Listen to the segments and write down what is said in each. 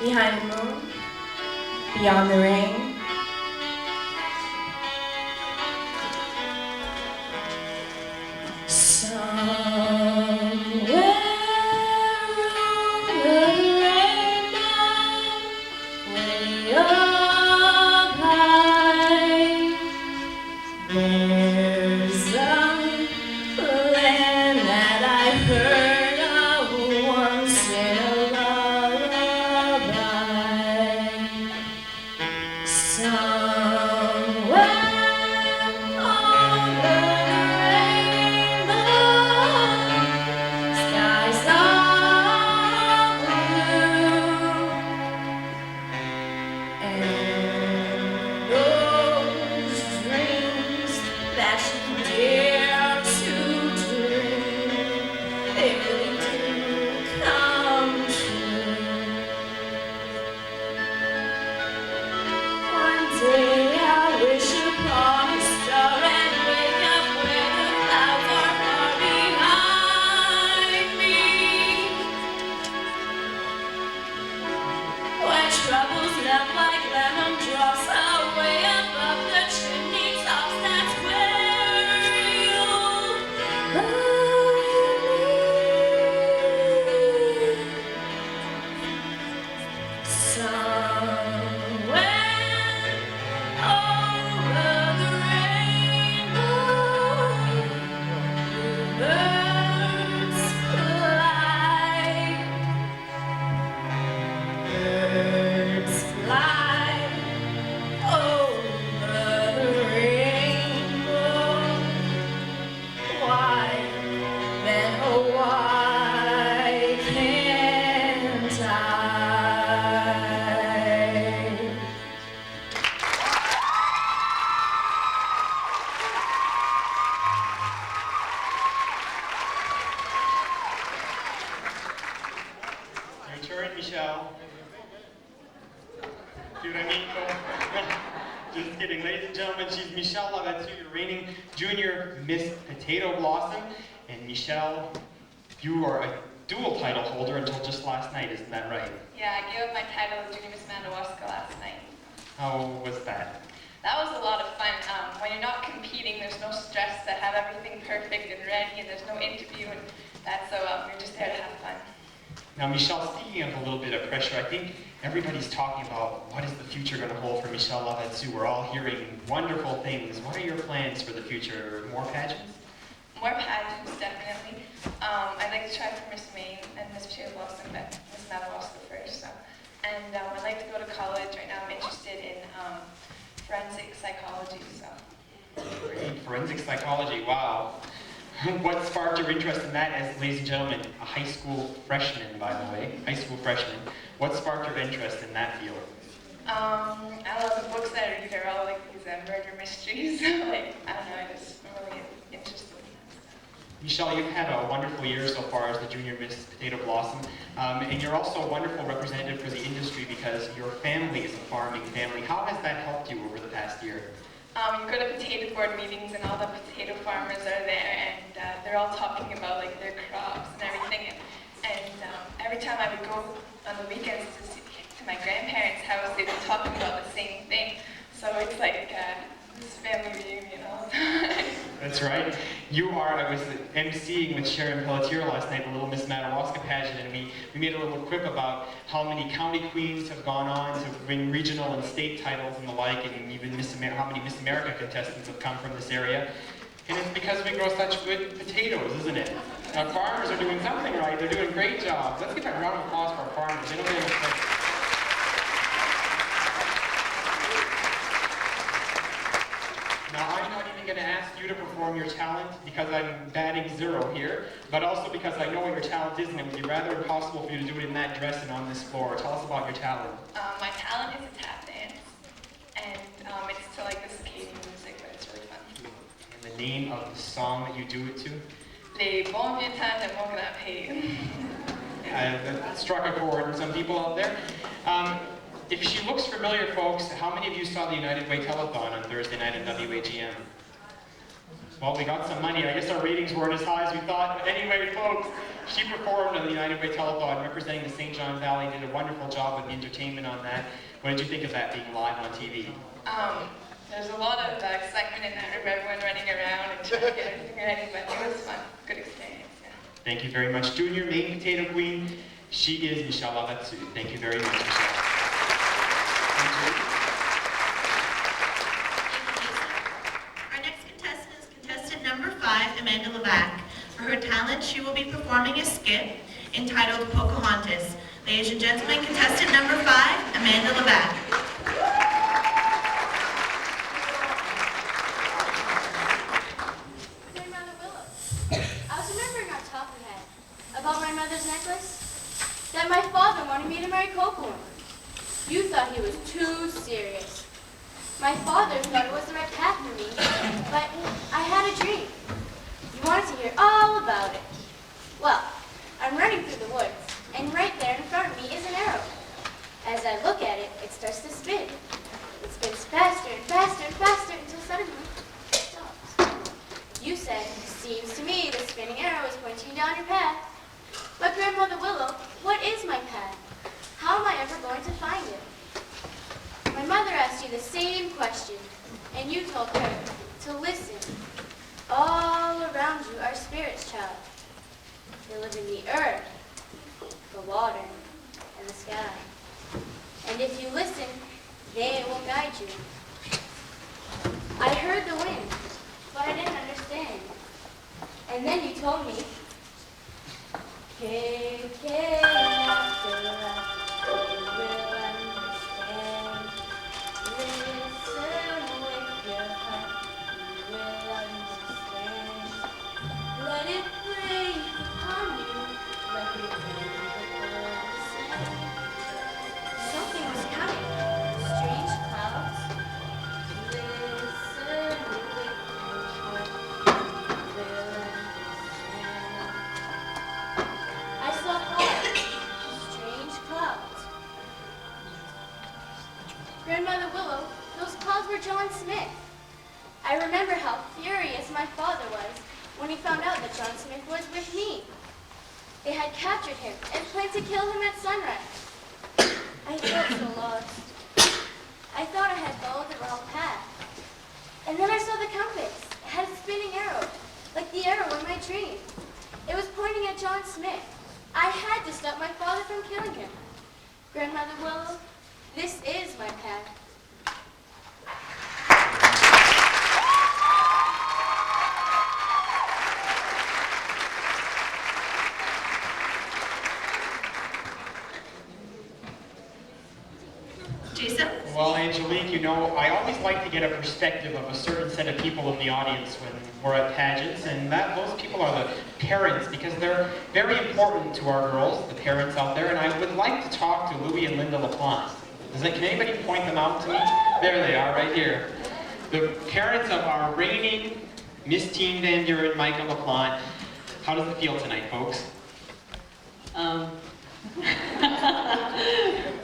behind the moon, beyond the rain. Somewhere over the rainbow, way up high, there's a land that I heard of once in a lullaby. Somewhere over the rainbow, skies are blue, and those dreams that you dare to dream, they really do come true. One day I wish upon a star and wake up where the clouds are far behind me, where troubles melt like lemon drops away above the chimney tops. That's where you'll find me. Somewhere over the rainbow, birds fly. Birds fly over the rainbow. Why then, oh why can't I? Your turn, Michelle. See what I mean, folks? Just kidding. Ladies and gentlemen, she's Michelle Lavetsu, your reigning junior Miss Potato Blossom. And Michelle, you are a dual title holder until just last night, isn't that right? Yeah, I gave up my title of Junior Miss Madawaska last night. How was that? That was a lot of fun. When you're not competing, there's no stress to have everything perfect and ready, and there's no interview and that, so you're just there to have fun. Now, Michelle, speaking of a little bit of pressure, I think everybody's talking about what is the future going to hold for Michelle Lavetsu. We're all hearing wonderful things. What are your plans for the future? More pageants? More pageants, definitely. I'd like to try for Miss Maine and Miss Potato Blossom, but Miss Madawaska first. So. And I'd like to go to college. Right now I'm interested in forensic psychology. So. Great. Forensic psychology, wow. What sparked your interest in that as, ladies and gentlemen, a high school freshman, by the way, high school freshman. What sparked your interest in that field? I love the books that I read. They're all like these murder mysteries. Like, I don't know, I just really interested in that stuff. Michelle, you've had a wonderful year so far as the Junior Miss Potato Blossom, and you're also a wonderful representative for the industry because your family is a farming family. How has that helped you over the past year? You go to potato board meetings and all the potato farmers are there, and they're all talking about like their crops and everything. And every time I would go on the weekends to my grandparents' house, they'd be talking about the same thing. So it's like this family reunion all the time. That's right. I was emceeing with Sharon Pelletier last night, the Little Miss Madawaska pageant, and we made a little quip about how many county queens have gone on to win regional and state titles and the like, and even how many Miss America contestants have come from this area. And it's because we grow such good potatoes, isn't it? Our farmers are doing something right. They're doing great jobs. Let's give a round of applause for our farmers. They don't get enough credit. Now, I'm not even going to ask you to perform your talent because I'm batting zero here, but also because I know what your talent is, and it would be rather impossible for you to do it in that dress and on this floor. Tell us about your talent. My talent is a tap dance, and it's to like this Canadian music, but it's really fun. And the name of the song that you do it to? Les bons vieux temps de mon grand-père. That struck a chord with some people out there. If she looks familiar, folks, how many of you saw the United Way telethon on Thursday night at WAGM? Well, we got some money. I guess our ratings weren't as high as we thought. But anyway, folks, She performed on the United Way Telethon representing the St. John Valley, did a wonderful job with the entertainment on that. What did you think of that being live on TV? There's a lot of excitement in that room, everyone running around and trying to get everything ready, but it was fun, good experience, yeah. Thank you very much. Junior Maine Potato Queen, she is Michelle Lavatsu. Thank you very much, Michelle. Our next contestant is contestant number 5, Amanda Levac. For her talent, she will be performing a skit entitled Pocahontas. Ladies and gentlemen, contestant number 5, Amanda Levac. I was remembering our talk we had about my mother's necklace, that my father wanted me to marry Coco. You thought he was too serious. My father thought it was the right path for me, but I had a dream. You wanted to hear all about it. Well, I'm running through the woods, and right there in front of me is an arrow. As I look at it, it starts to spin. It spins faster and faster and faster until suddenly it stops. You said, seems to me the spinning arrow is pointing down your path. But Grandmother Willow, what is my path? How am I ever going to find it? My mother asked you the same question, and you told her to listen. All around you are spirits, child. They live in the earth, the water, and the sky. And if you listen, they will guide you. I heard the wind, but I didn't understand. And then you told me, K, after that, you will understand. Listen with your heart, you will understand. Let it breathe upon you, let it breathe upon the sand. Something was coming, strange clouds. Listen with your heart, you will understand. I saw clouds, strange clouds. Grandmother Willow, those clouds were John Smith. I remember how furious my father was when he found out that John Smith was with me. They had captured him and planned to kill him at sunrise. I felt so lost. I thought I had followed the wrong path. And then I saw the compass. It had a spinning arrow, like the arrow in my dream. It was pointing at John Smith. I had to stop my father from killing him. Grandmother Willow, this is my path. Jason? Well, Angelique, you know, I always like to get a perspective of a certain set of people in the audience when we're at pageants, and those people are the parents, because they're very important to our girls, the parents out there, and I would like to talk to Louis and Linda LaPlante. Can anybody point them out to me? There they are, right here. The parents of our reigning Miss Teen Van Buren, Michael LaPlante. How does it feel tonight, folks?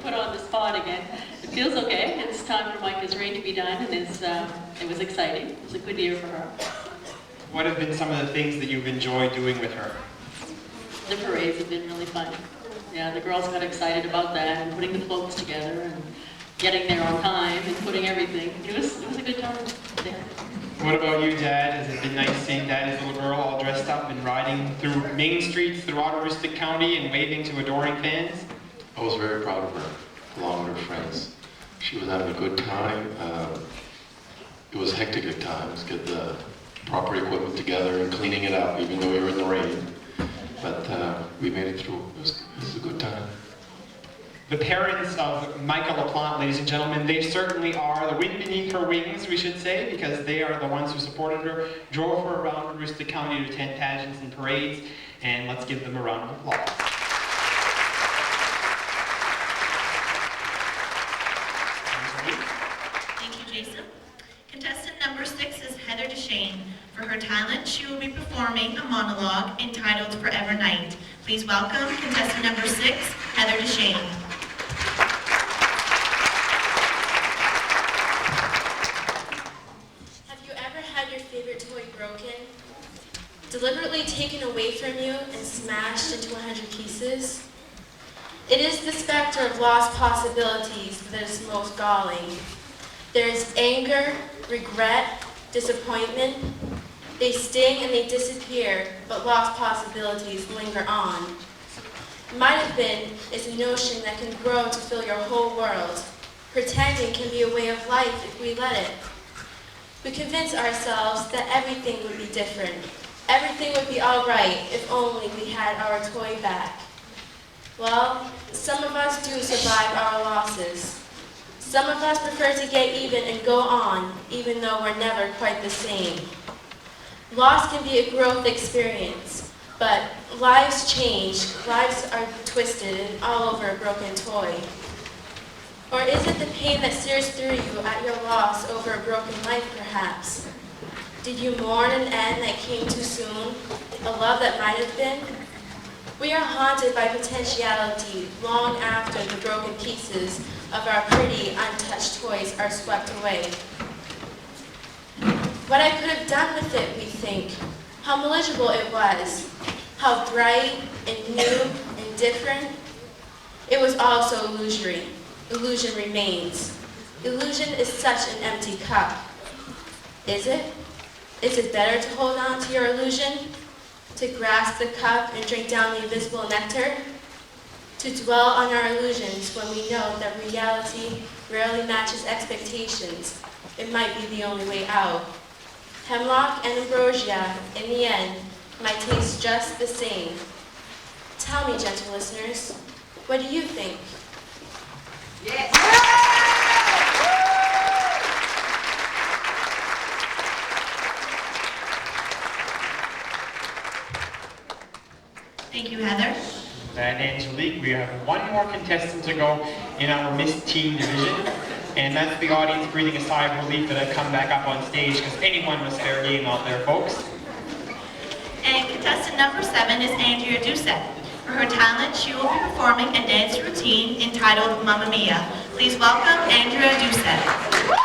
Put on the spot again. It feels okay. It's time for Micah's reign to be done, and it was exciting. It was a good year for her. What have been some of the things that you've enjoyed doing with her? The parades have been really fun. Yeah, the girls got excited about that, and putting the floats together, and getting there on time, and putting everything. It was a good time there. What about you, Dad? Has it been nice seeing Daddy's little girl all dressed up and riding through Main streets throughout Aroostook County and waving to adoring fans? I was very proud of her, along with her friends. She was having a good time. It was hectic at times, get the proper equipment together and cleaning it up, even though we were in the rain. But we made it through. It was a good time. The parents of Michael LaPlante, ladies and gentlemen, they certainly are the wind beneath her wings, we should say, because they are the ones who supported her, drove her around Aroostook County to attend pageants and parades, and let's give them a round of applause. Thank you, Jason. Contestant number 6 is Heather DeShane. For her talent, she will be performing a monologue entitled Forever Night. Please welcome contestant number 6, Heather DeShane. Have you ever had your favorite toy broken? Deliberately taken away away from you and smashed into 100 pieces? It is the specter of lost possibilities that is most galling. There is anger, regret, disappointment. They sting and they disappear, but lost possibilities linger on. Might have been is a notion that can grow to fill your whole world. Pretending can be a way of life if we let it. We convince ourselves that everything would be different. Everything would be all right if only we had our toy back. Well, some of us do survive our losses. Some of us prefer to get even and go on, even though we're never quite the same. Loss can be a growth experience, but lives change, lives are twisted and all over a broken toy. Or is it the pain that sears through you at your loss over a broken life, perhaps? Did you mourn an end that came too soon, a love that might have been? We are haunted by potentiality long after the broken pieces of our pretty, untouched toys are swept away. What I could have done with it, we think, how manageable it was, how bright and new and different. It was all so illusory. Illusion remains. Illusion is such an empty cup. Is it? Is it better to hold on to your illusion? To grasp the cup and drink down the invisible nectar? To dwell on our illusions when we know that reality rarely matches expectations. It might be the only way out. Hemlock and ambrosia, in the end, might taste just the same. Tell me, gentle listeners, what do you think? Yes. Thank you, Heather. And Angelique, we have one more contestant to go in our Miss Teen division, and that's the audience breathing a sigh of relief that I've come back up on stage, because anyone was fair game out there, folks. And contestant number 7 is Andrea Doucette. For her talent, she will be performing a dance routine entitled Mamma Mia. Please welcome Andrea Doucette.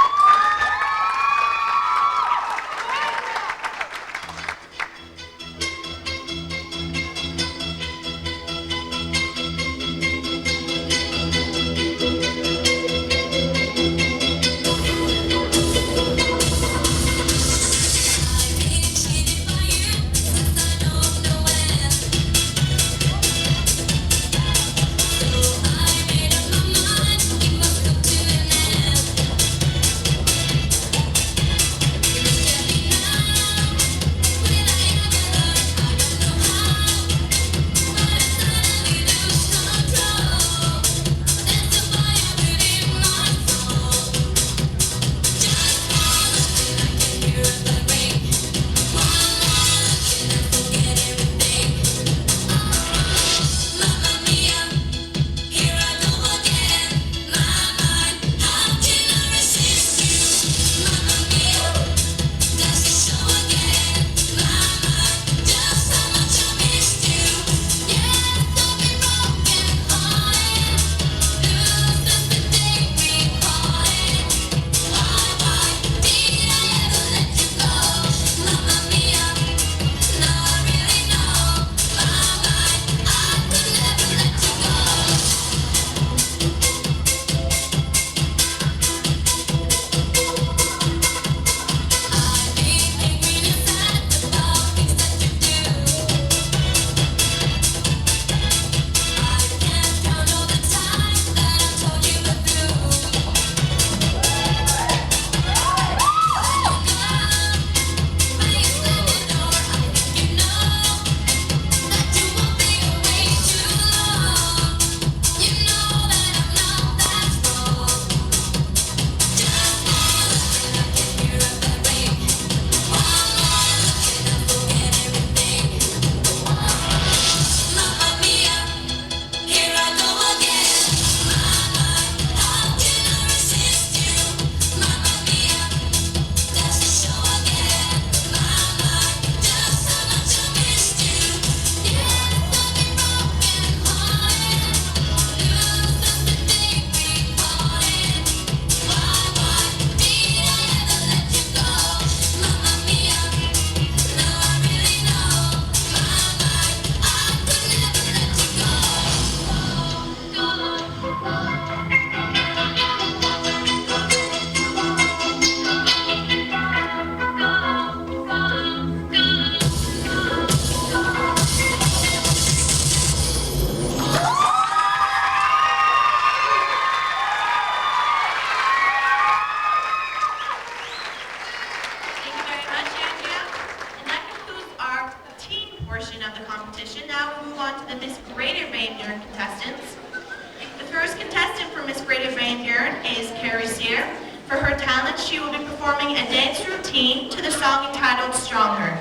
For her talent, she will be performing a dance routine to the song entitled Stronger.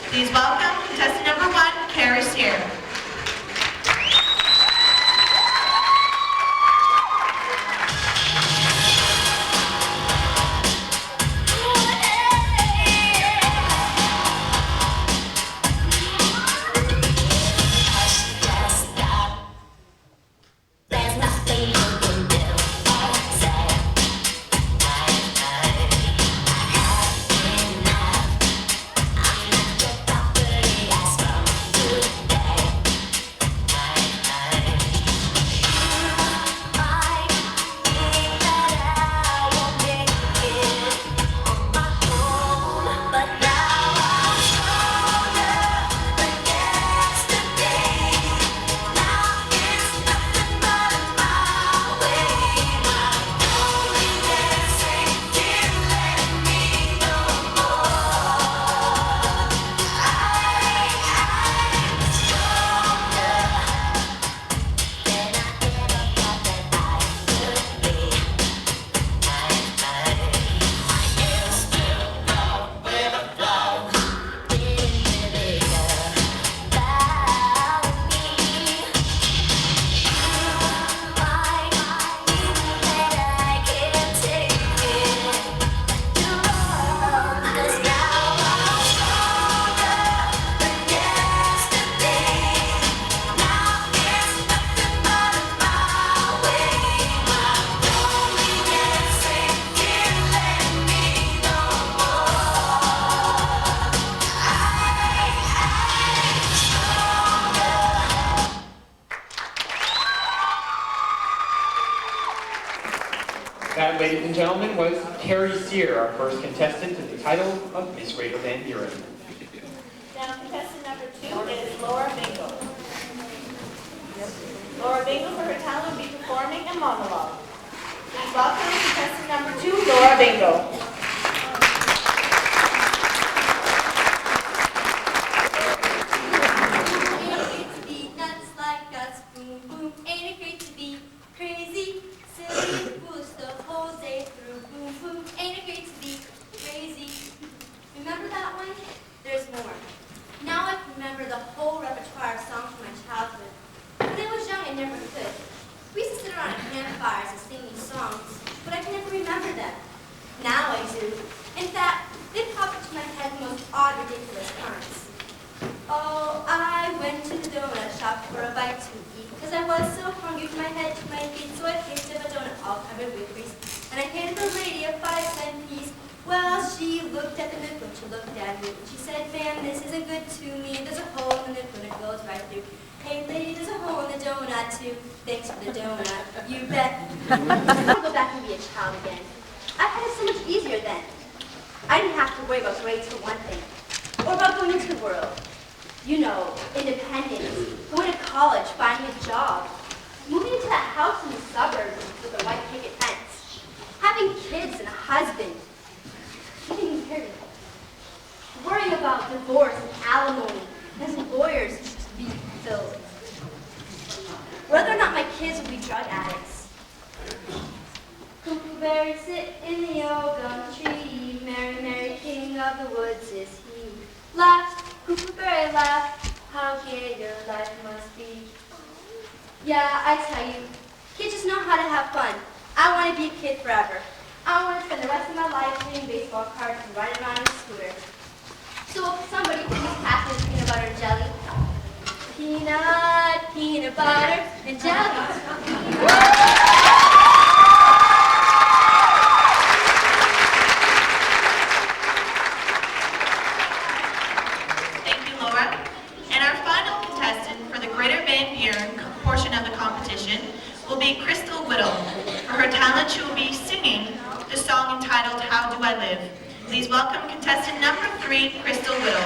Please welcome contestant number 1, Carrie Sear. That, ladies and gentlemen, was Carrie Sear, our first contestant to the title of Miss Radio Van Buren. Now contestant number 2 is Laura Bingle. Laura Bingle, for her talent, will be performing a monologue. Please welcome contestant number 2, Laura Bingle. Remember that one? There's more. Now I can remember the whole repertoire of songs from my childhood. When I was young, I never could. We used to sit around at campfires and sing these songs, but I can never remember them. Now I do. In fact, they pop into my head the most odd, ridiculous times. Oh, I went to the donut shop for a bite to eat, because I was so hungry from my head to my feet, so I picked up a donut all covered with grease, and I handed the lady a 5-cent piece. Well, she looked at the nipple, she looked at me, and she said, ma'am, this isn't good to me. There's a hole in the nipple and it goes right through. Hey, lady, there's a hole in the donut, too. Thanks for the donut. You bet. I want to go back and be a child again. I had it so much easier then. I didn't have to worry about grades for one thing, or about going into the world. You know, independence, going to college, finding a job, moving into that house in the suburbs with a white picket fence, having kids and a husband, getting married, worrying about divorce and alimony and lawyers to be filled. Whether or not my kids will be drug addicts. Cuckoo berries sit in the oak tree, Mary, Mary, king of the woods is he. Laugh, cuckoo berry, laugh, how gay your life must be. Yeah, I tell you, kids just know how to have fun. I want to be a kid forever. I want to spend the rest of my life playing baseball cards and riding around on a scooter. So if somebody please pass me peanut butter and jelly. Peanut butter and jelly. Will be Crystal Whittle. For her talent, she will be singing the song entitled How Do I Live. Please welcome contestant number 3, Crystal Whittle.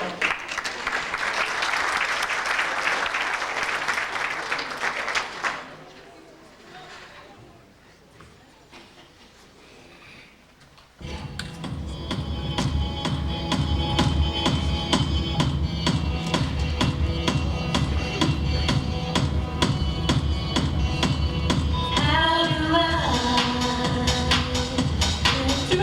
Through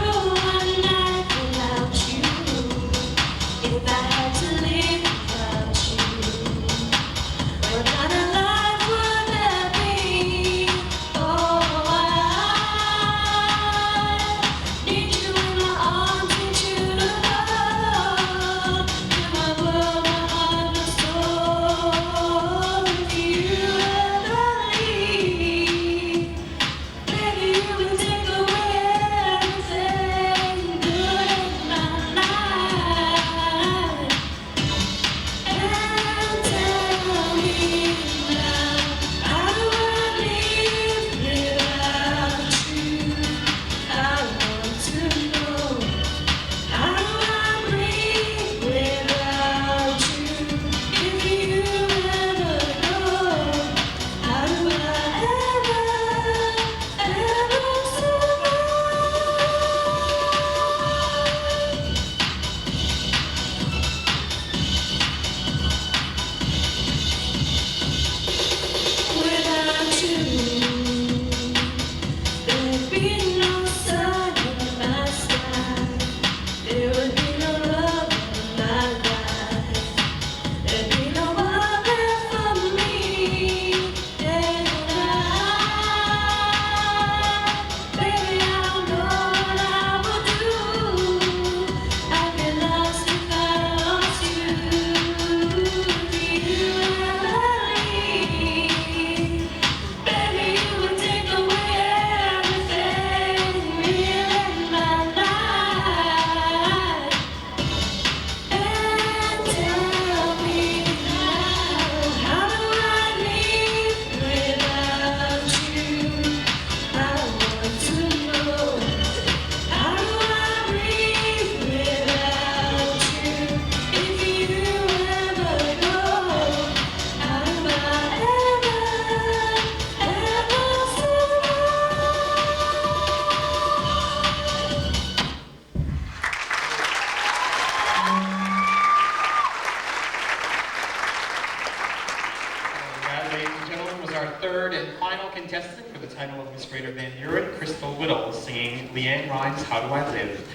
Miss Raider Van Buren, Crystal Whittle singing Leanne Rhymes' How Do I Live.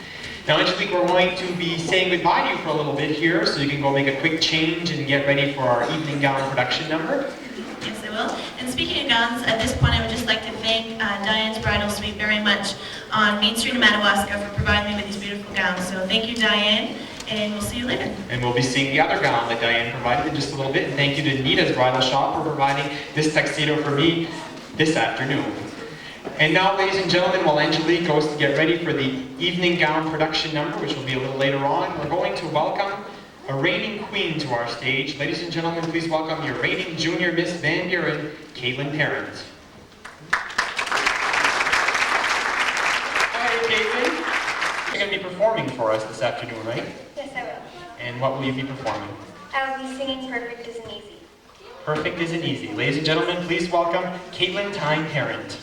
Now, Angelique, we're going to be saying goodbye to you for a little bit here, so you can go make a quick change and get ready for our evening gown production number. Yes, I will. And speaking of gowns, at this point I would just like to thank Diane's Bridal Suite very much on Main Street in Madawaska for providing me with these beautiful gowns. So thank you, Diane, and we'll see you later. And we'll be seeing the other gown that Diane provided in just a little bit. And thank you to Nita's Bridal Shop for providing this tuxedo for me this afternoon. And now, ladies and gentlemen, while Angelique goes to get ready for the evening gown production number, which will be a little later on, we're going to welcome a reigning queen to our stage. Ladies and gentlemen, please welcome your reigning junior Miss Van Buren, Caitlin Parent. Hi, Caitlin. You're going to be performing for us this afternoon, right? Yes, I will. And what will you be performing? I'll be singing Perfect Isn't Easy. Perfect Isn't Easy. Ladies and gentlemen, please welcome Caitlin Tyne Parent.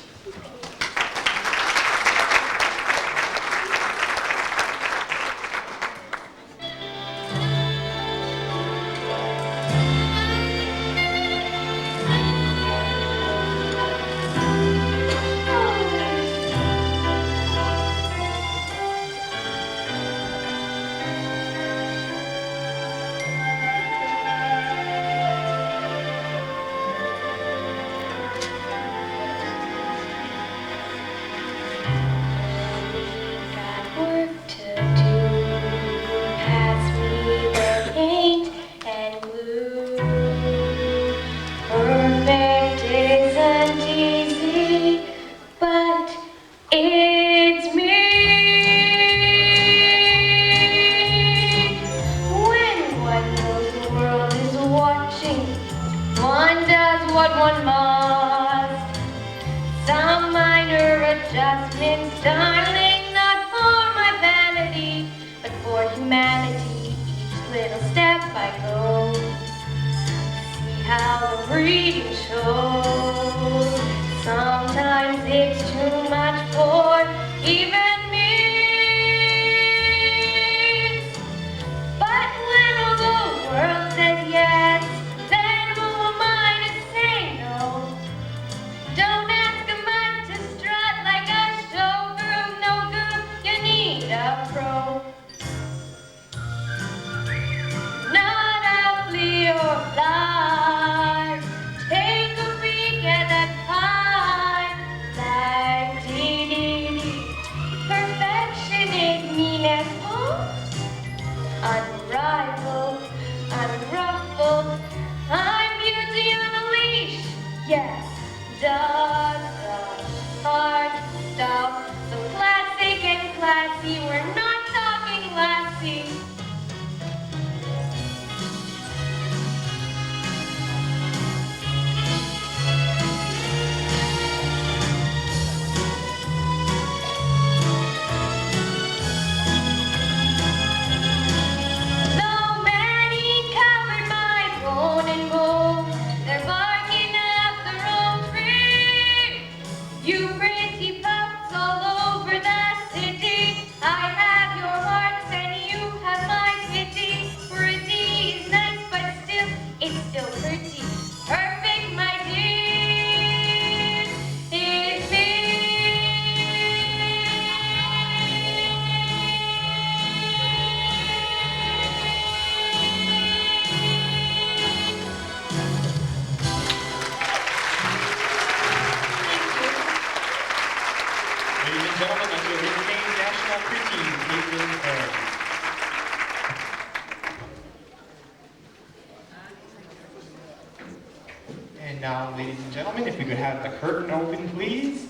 And now, ladies and gentlemen, if we could have the curtain open, please.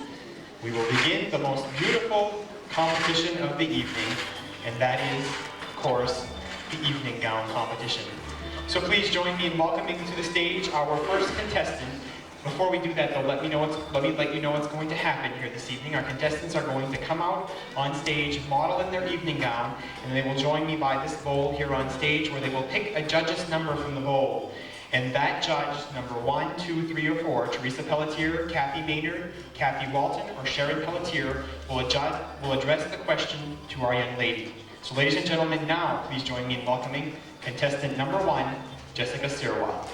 We will begin the most beautiful competition of the evening, and that is, of course, the evening gown competition. So please join me in welcoming to the stage our first contestant. Before we do that, though, let me let you know what's going to happen here this evening. Our contestants are going to come out on stage, model in their evening gown, and they will join me by this bowl here on stage, where they will pick a judge's number from the bowl. And that judge, number 1, 2, 3, or 4, Teresa Pelletier, Kathy Maynard, Kathy Walton, or Sharon Pelletier, will address the question to our young lady. So ladies and gentlemen, now please join me in welcoming contestant number 1, Jessica Sirwa.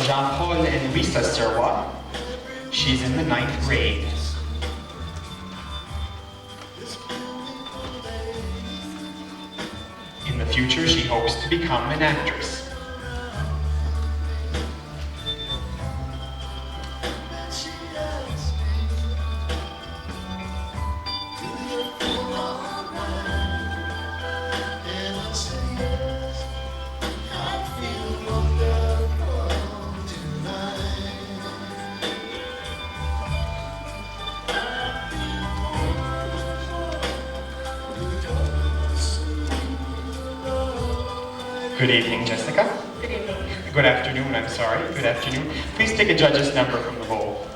Jean-Paul and Lisa Serwa. She's in the 9th grade. In the future, she hopes to become an actress. Good evening, Jessica. Good evening. Good afternoon, I'm sorry. Good afternoon. Please take a judge's number from the bowl.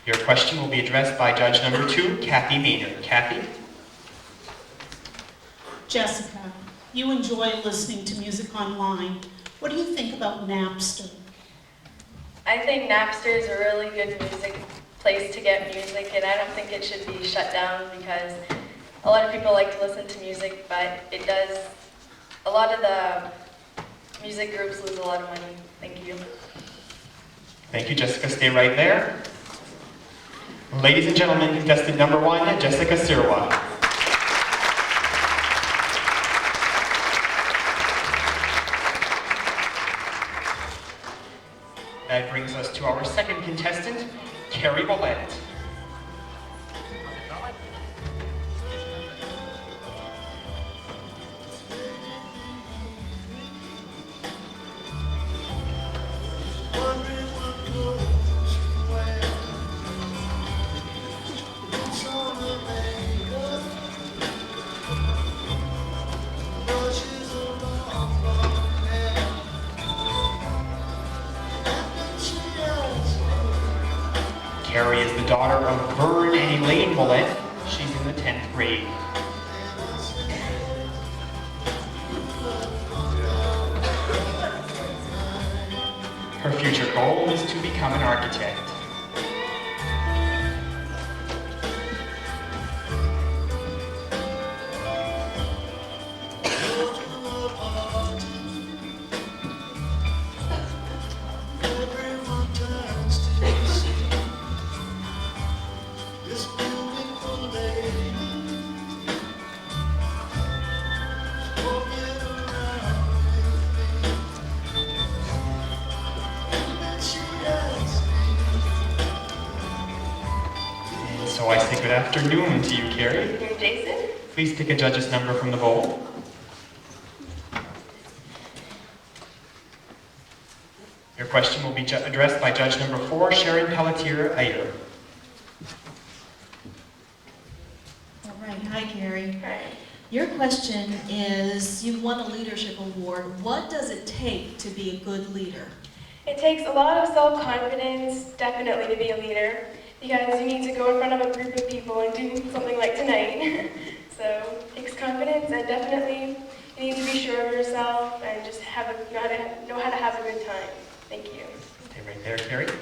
Your question will be addressed by judge number 2, Kathy Maynard. Kathy? Jessica, you enjoy listening to music online. What do you think about Napster? I think Napster is a really good place to get music, and I don't think it should be shut down because a lot of people like to listen to music, but a lot of the music groups lose a lot of money. Thank you. Thank you, Jessica. Stay right there. Ladies and gentlemen, contestant number 1, Jessica Sirwa. That brings us to our second contestant, Carrie Willett. Carrie is the daughter of Buren and Elaine Willett. She's in the 10th grade. Her future goal is to become an architect. So I say good afternoon to you, Carrie. I'm Jason. Please take a judge's number from the bowl. Your question will be addressed by judge number 4, Sharon Pelletier-Ayer. All right, hi Carrie. Hi. Your question is, you won a leadership award. What does it take to be a good leader? It takes a lot of self-confidence, definitely, to be a leader, because you need to go in front of a group of people and do something like tonight. So it takes confidence, and definitely you need to be sure of yourself and just know how to have a good time. Thank you. Stay right there, Carrie. Ladies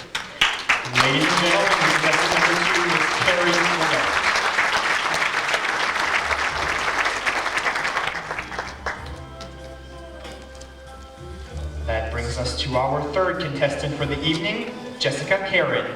and gentlemen, contestant number 2 is Carrie Willett. That brings us to our third contestant for the evening, Jessica Perrin.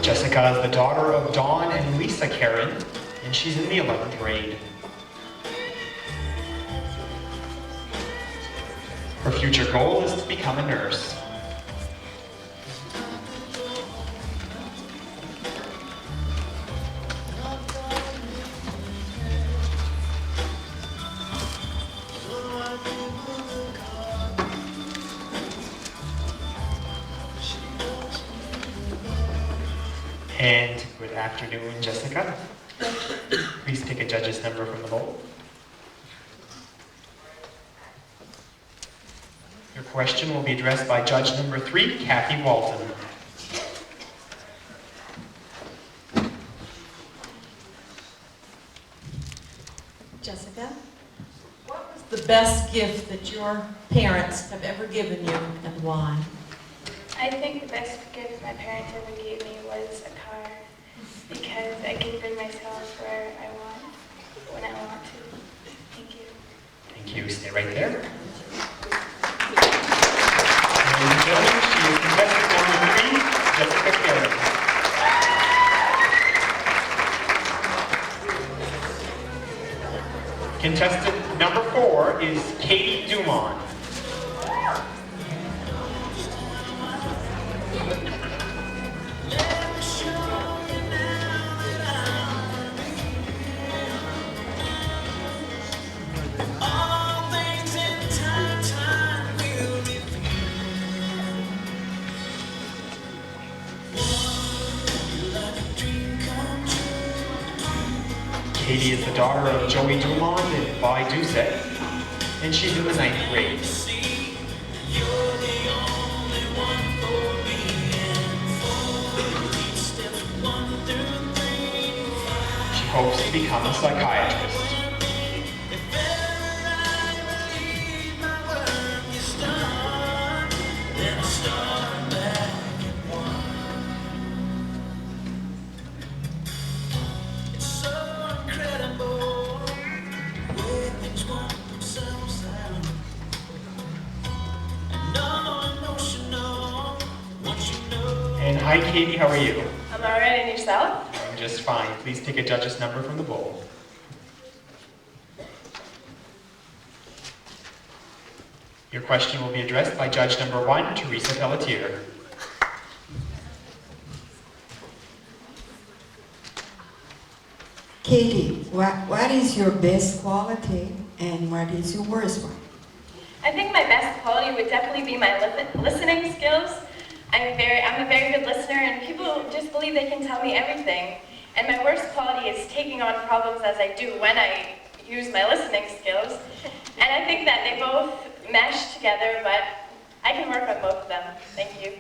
Jessica is the daughter of Dawn and Lisa Karen, and she's in the 11th grade. Her future goal is to become a nurse. And good afternoon, Jessica. Please take a judge's number from the bowl. Your question will be addressed by judge number 3, Kathy Walton. Jessica? What was the best gift that your parents have ever given you and why? I think the best gift my parents ever gave me was a car because I can bring myself where I want, when I want to. Thank you. Thank you. Stay right there. Ladies and gentlemen, she is contestant number 3, Jessica Carey. Contestant number 4 is Katie Dumont. Katie is the daughter of Joey Dumont and Vi Doucette, and she's in the 9th grade. She hopes to become a psychiatrist. And hi, Katie, how are you? I'm all right, and yourself? I'm just fine. Please take a judge's number from the bowl. Your question will be addressed by judge number 1, Teresa Pelletier. Katie, what is your best quality and what is your worst one? I think my best quality would definitely be my listening skills. I'm a very good listener, and people just believe they can tell me everything. And my worst quality is taking on problems as I do when I use my listening skills. And I think that they both mesh together, but I can work on both of them. Thank you.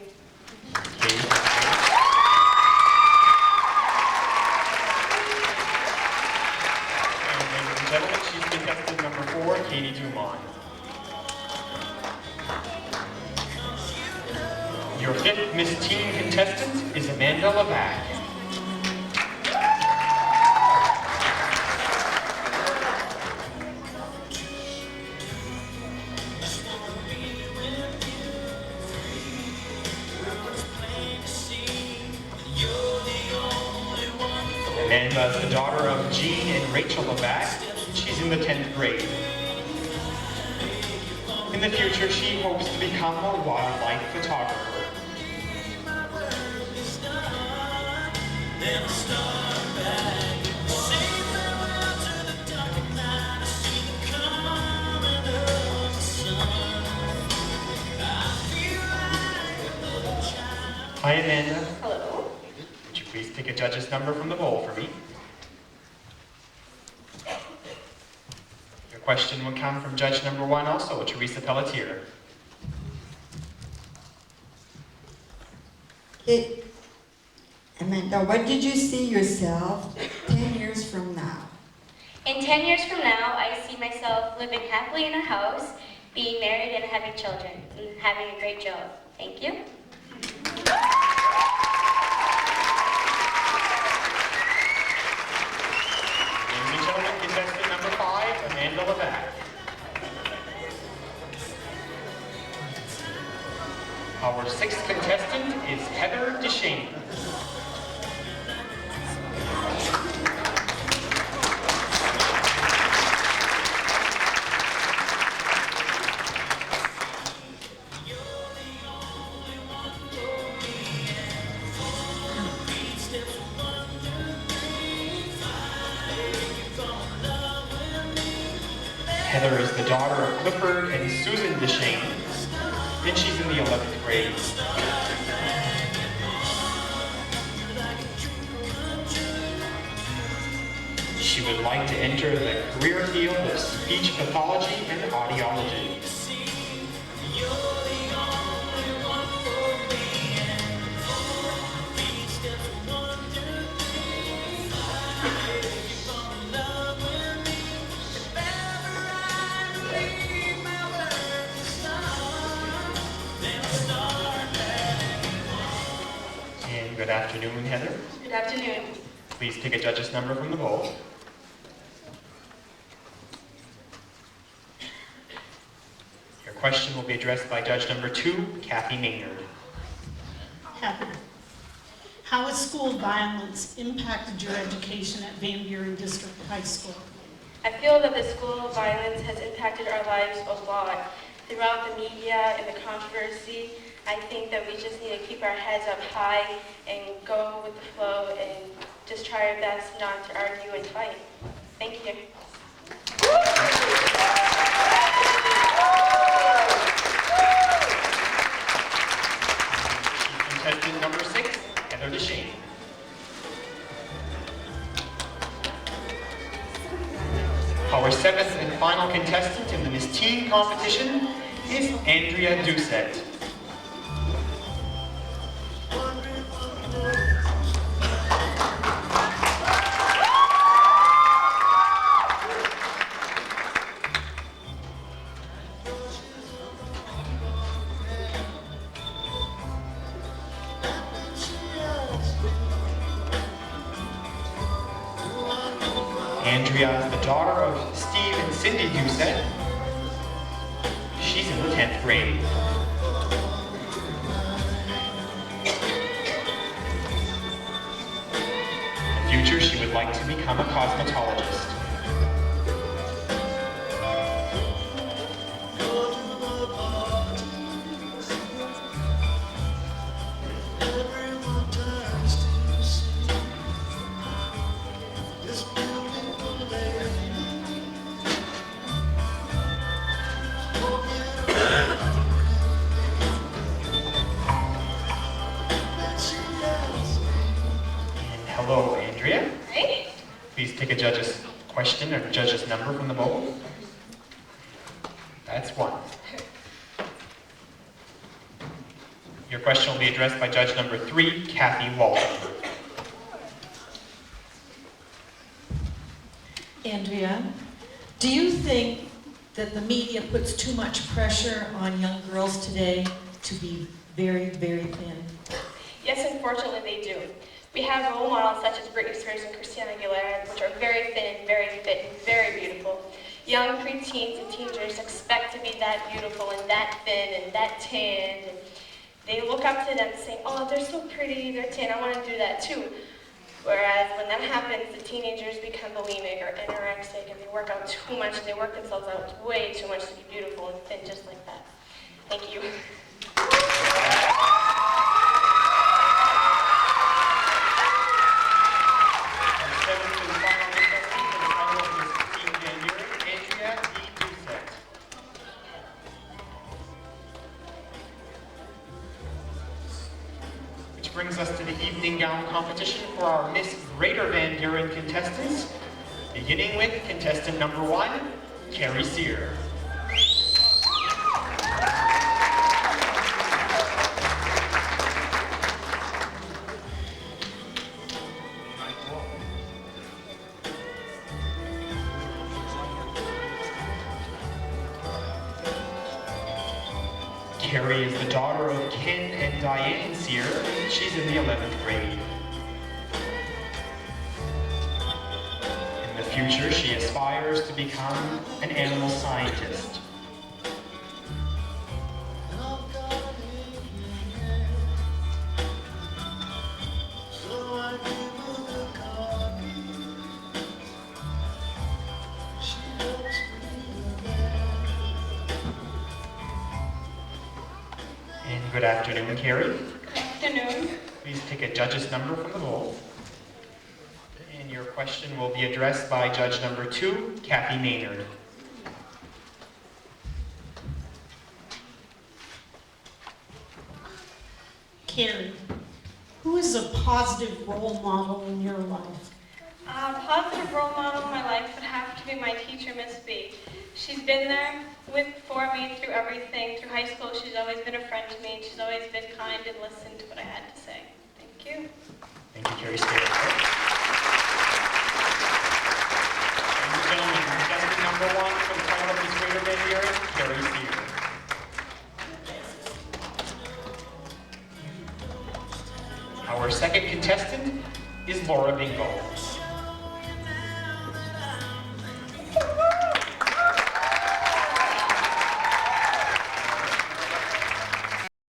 And ladies and gentlemen, she's contestant number 4, Katie Dumont. Your 5th Miss Teen contestant is Amanda Levac. Amanda is the daughter of Jean and Rachel Levac. She's in the 10th grade. In the future, she hopes to become a wildlife photographer. Hi, Amanda. Hello. Would you please take a judge's number from the bowl for me? Your question will come from judge number 1 also, Teresa Pelletier. Hey, Amanda, what did you see yourself 10 years from now? In 10 years from now, I see myself living happily in a house, being married and having children, and having a great job. Thank you. Ladies and gentlemen, contestant number 5, Amanda Levac. Our 6th contestant is Heather Deshane. Heather is the daughter of Clifford and Susan Deshane, and she's in the 11th grade. She would like to enter the career field of speech pathology and audiology. afternoon, Heather. Good afternoon. Please take a judge's number from the bowl. Your question will be addressed by judge number 2, Kathy Maynard. Heather, how has school violence impacted your education at Van Buren District High School? I feel that the school violence has impacted our lives a lot. Throughout the media and the controversy, I think that we just need to keep our heads up high and go with the flow and just try our best not to argue and fight. Thank you. Contestant number 6, Heather DeShane. Our 7th and final contestant in the Miss Teen competition is Andrea Doucette. Andrea is the daughter of Steve and Cindy Doucette. She's in the 10th grade. In the future, she would like to become a cosmetologist. Hello, Andrea. Hey. Please take a judge's question or judge's number from the bowl. That's 1. Your question will be addressed by judge number 3, Kathy Walton. Andrea, do you think that the media puts too much pressure on young girls today to be very, very thin? Yes, unfortunately they do. We have role models such as Britney Spears and Christina Aguilera, which are very thin, very fit, and very beautiful. Young preteens and teenagers expect to be that beautiful and that thin and that tanned. And they look up to them saying, oh, they're so pretty, they're tan, I want to do that too. Whereas when that happens, the teenagers become bulimic or anorexic and they work out too much and they work themselves out way too much to be beautiful and thin just like that. Thank you. Brings us to the evening gown competition for our Miss Greater Van Buren contestants, beginning with contestant number 1, Carrie Sear. Carrie is the daughter of Ken and Diane Sear. She's in the 11th grade. In the future, she aspires to become an animal scientist. Good afternoon, Carrie. Good afternoon. Please take a judge's number from the bowl. And your question will be addressed by judge number 2, Kathy Maynard. Carrie, who is a positive role model in your life? A positive role model in my life would have to be my teacher, Miss B. She's been there for me through everything. Through high school, she's always been a friend to me. She's always been kind and listened to what I had to say. Thank you. Thank you, Carrie. Stay right there. Ladies and gentlemen, contestant number 1 for the title of Miss Greater Van Buren, Carrie Sear. Our second contestant is Laura Bingo.